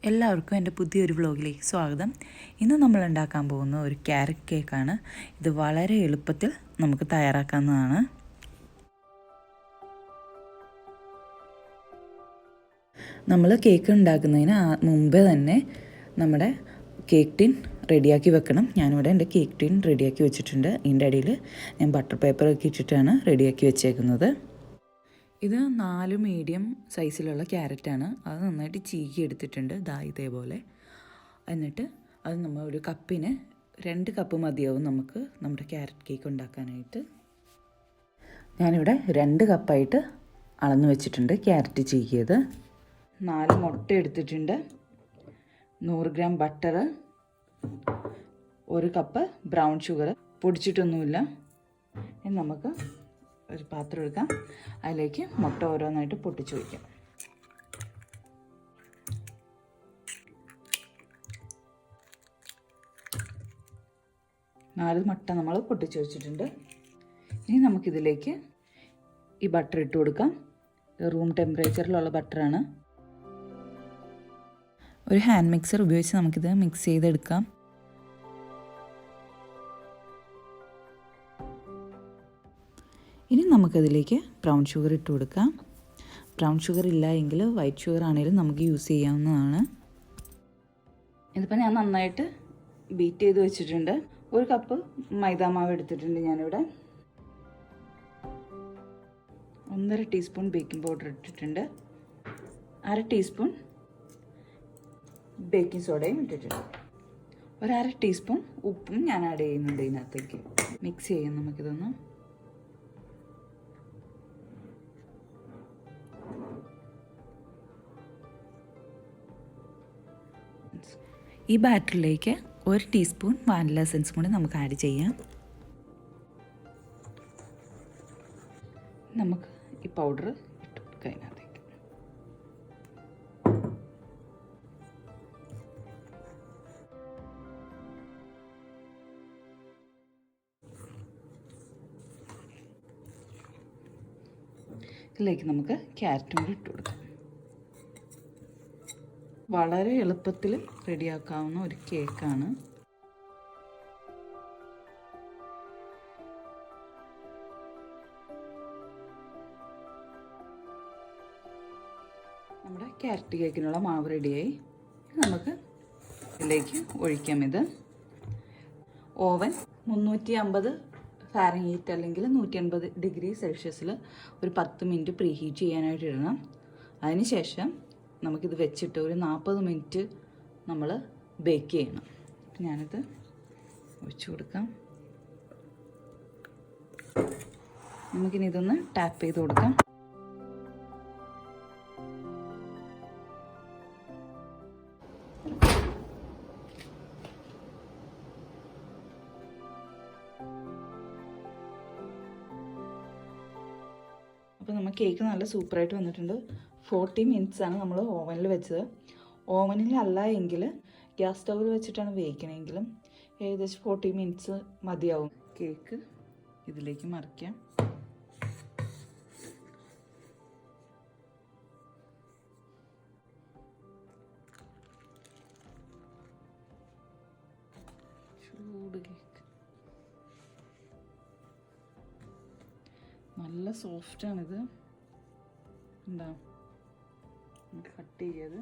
എല്ലാവർക്കും എൻ്റെ പുതിയൊരു വ്ലോഗിലേക്ക് സ്വാഗതം. ഇന്ന് നമ്മൾ ഉണ്ടാക്കാൻ പോകുന്ന ഒരു ക്യാരറ്റ് കേക്കാണ്. ഇത് വളരെ എളുപ്പത്തിൽ നമുക്ക് തയ്യാറാക്കാവുന്നതാണ്. നമ്മൾ കേക്ക് ഉണ്ടാക്കുന്നതിന് മുമ്പേ തന്നെ നമ്മുടെ കേക്ക് ടിൻ റെഡിയാക്കി വെക്കണം. ഞാനിവിടെ എൻ്റെ കേക്ക് ടിൻ റെഡിയാക്കി വെച്ചിട്ടുണ്ട്. ഇതിൻ്റെ അടിയിൽ ഞാൻ ബട്ടർ പേപ്പറൊക്കെ ഇട്ടിട്ടാണ് റെഡിയാക്കി വെച്ചേക്കുന്നത്. ഇത് 4 മീഡിയം സൈസിലുള്ള ക്യാരറ്റാണ്. അത് നന്നായിട്ട് ചീകി എടുത്തിട്ടുണ്ട്, ഇതേപോലെ. എന്നിട്ട് അത് നമ്മൾ ഒരു കപ്പിന് 2 കപ്പ് മതിയാവും നമുക്ക് നമ്മുടെ ക്യാരറ്റ് കേക്ക് ഉണ്ടാക്കാനായിട്ട്. ഞാനിവിടെ 2 കപ്പായിട്ട് അളന്ന് വെച്ചിട്ടുണ്ട് ക്യാരറ്റ് ചീകിയത്. 4 മുട്ട എടുത്തിട്ടുണ്ട്, 100 gram butter, 1 cup brown sugar, പൊടിച്ചിട്ടൊന്നുമില്ല. ഇനി നമുക്ക് ഒരു പാത്രം എടുക്കാം. അതിലേക്ക് മുട്ട ഓരോന്നായിട്ട് പൊട്ടിച്ച് വയ്ക്കാം. നാല് മുട്ട നമ്മൾ പൊട്ടിച്ച് വെച്ചിട്ടുണ്ട്. ഇനി നമുക്കിതിലേക്ക് ഈ ബട്ടർ ഇട്ട് കൊടുക്കാം. റൂം ടെമ്പറേച്ചറിലുള്ള ബട്ടറാണ്. ഒരു ഹാൻഡ് മിക്സർ ഉപയോഗിച്ച് നമുക്കിത് മിക്സ് ചെയ്തെടുക്കാം. ഇനി നമുക്കതിലേക്ക് ബ്രൗൺ ഷുഗർ ഇട്ട് കൊടുക്കാം. ബ്രൗൺ ഷുഗർ ഇല്ല എങ്കിൽ വൈറ്റ് ഷുഗർ ആണെങ്കിലും നമുക്ക് യൂസ് ചെയ്യാവുന്നതാണ്. ഇതിപ്പോൾ ഞാൻ നന്നായിട്ട് ബീറ്റ് ചെയ്ത് വെച്ചിട്ടുണ്ട്. 1 കപ്പ് മൈദാമാവ് എടുത്തിട്ടുണ്ട് ഞാനിവിടെ. 1.5 ടീസ്പൂൺ ബേക്കിംഗ് പൗഡർ ഇട്ടിട്ടുണ്ട്. 1/2 ടീസ്പൂൺ ബേക്കിംഗ് സോഡയും ഇട്ടിട്ടുണ്ട്. 1/2 ടീസ്പൂൺ ഉപ്പും ഞാൻ ആഡ് ചെയ്യുന്നുണ്ട് ഇതിനകത്തേക്ക്. മിക്സ് ചെയ്യാം നമുക്കിതൊന്ന്. ഈ ബാറ്ററിലേക്ക് 1 ടീസ്പൂൺ വാനില എസൻസ് കൂടി നമുക്ക് ആഡ് ചെയ്യാം. നമുക്ക് ഈ പൗഡർ ഇട്ട് കൊടുക്കാം അതിനകത്തേക്ക്. ഇതിലേക്ക് നമുക്ക് ക്യാരറ്റും കൂടി ഇട്ട് കൊടുക്കാം. വളരെ എളുപ്പത്തിൽ റെഡിയാക്കാവുന്ന ഒരു കേക്കാണ്. നമ്മുടെ ക്യാരറ്റ് കേക്കിനുള്ള മാവ് റെഡിയായി. നമുക്ക് ഇതിലേക്ക് ഒഴിക്കാം. ഇത് ഓവൻ 350 ഫാരൻഹീറ്റ് അല്ലെങ്കിൽ 180 ഡിഗ്രി സെൽഷ്യസിൽ ഒരു 10 മിനിറ്റ് പ്രീ ഹീറ്റ് ചെയ്യാനായിട്ട് ഇടണം. അതിനുശേഷം നമുക്കിത് വെച്ചിട്ട് ഒരു 40 മിനിറ്റ് നമ്മൾ ബേക്ക് ചെയ്യണം. ഞാനിത് ഒഴിച്ചു കൊടുക്കാം. നമുക്കിനി ഇതൊന്ന് ടാപ്പ് ചെയ്ത് കൊടുക്കാം. അപ്പോൾ നമ്മൾ കേക്ക് നല്ല സൂപ്പറായിട്ട് വന്നിട്ടുണ്ട്. 40 മിനിറ്റ്സാണ് നമ്മൾ ഓവനിൽ വെച്ചത്. ഓവനിൽ അല്ല എങ്കിൽ ഗ്യാസ് സ്റ്റൗവിൽ വെച്ചിട്ടാണ് വേവിക്കണമെങ്കിലും ഏകദേശം 40 മിനിറ്റ്സ് മതിയാവും. കേക്ക് ഇതിലേക്ക് മറിക്കാം. ചൂട് കേക്ക് നല്ല സോഫ്റ്റാണിത്. എന്താ നമുക്ക് കട്ട് ചെയ്യത്